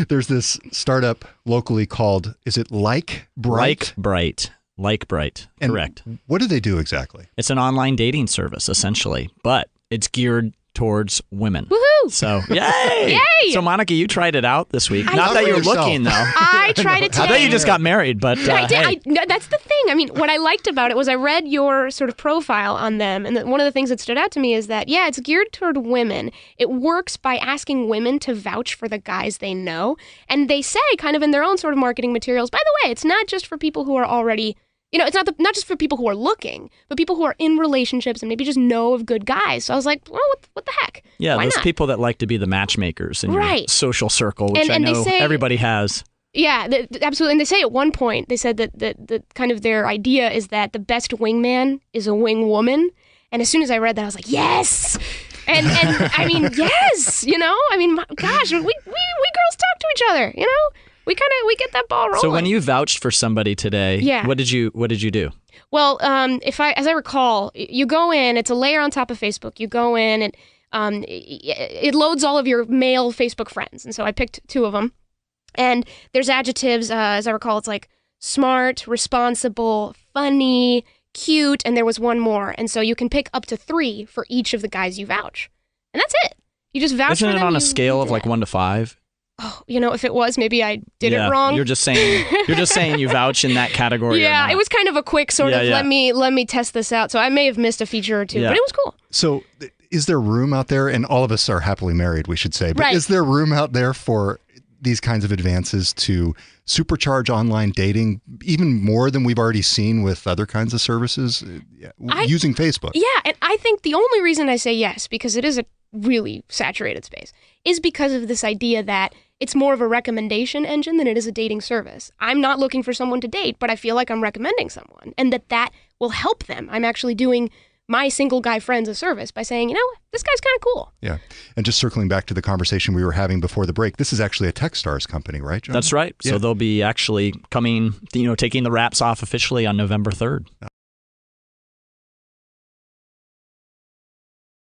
There's this startup locally called, is it LikeBright? LikeBright. Correct. What do they do exactly? It's an online dating service, essentially, but it's geared towards women. Woohoo! So, yay! Yay! So, Monica, you tried it out this week. I Not that did. you're Yourself. looking, though. I tried it today. I thought you just got married, but I did. hey. No, that's the thing. I mean, what I liked about it was I read your sort of profile on them, and one of the things that stood out to me is that, yeah, it's geared toward women. It works by asking women to vouch for the guys they know, and they say kind of in their own sort of marketing materials, by the way, it's not just for people who are already, it's not just for people who are looking, but people who are in relationships and maybe just know of good guys. So I was like, well, what the heck? Yeah, Why those not? people that like to be the matchmakers in Right. your social circle, which And I they know say- everybody has. Yeah, absolutely. And they say at one point, they said that kind of their idea is that the best wingman is a wing woman. And as soon as I read that, I was like, yes! And I mean, yes! I mean, gosh, we girls talk to each other, We get that ball rolling. So when you vouched for somebody today, Yeah. what did you do? Well, as I recall, you go in. It's a layer on top of Facebook. You go in, and it loads all of your male Facebook friends. And so I picked 2 of them. And there's adjectives. As I recall, it's like smart, responsible, funny, cute, and there was one more. And so you can pick up to 3 for each of the guys you vouch, and that's it. You just vouch for Isn't them. it on a you scale of do like that. 1 to 5? Oh, if it was, maybe I did it wrong. You're just saying you vouch in that category. or Yeah, not. it was kind of a quick sort of Yeah. let me test this out. So I may have missed a feature or 2, Yeah. but it was cool. So is there room out there, and all of us are happily married, we should say, but Right. is there room out there for these kinds of advances to supercharge online dating even more than we've already seen with other kinds of services using Facebook? Yeah, and I think the only reason I say yes, because it is a really saturated space, is because of this idea that it's more of a recommendation engine than it is a dating service. I'm not looking for someone to date, but I feel like I'm recommending someone, and that will help them. I'm actually doing my single guy friends a service by saying, this guy's kind of cool. Yeah. And just circling back to the conversation we were having before the break, this is actually a Techstars company, right, John? That's right. Yeah. So they'll be actually coming, taking the wraps off officially on November 3rd.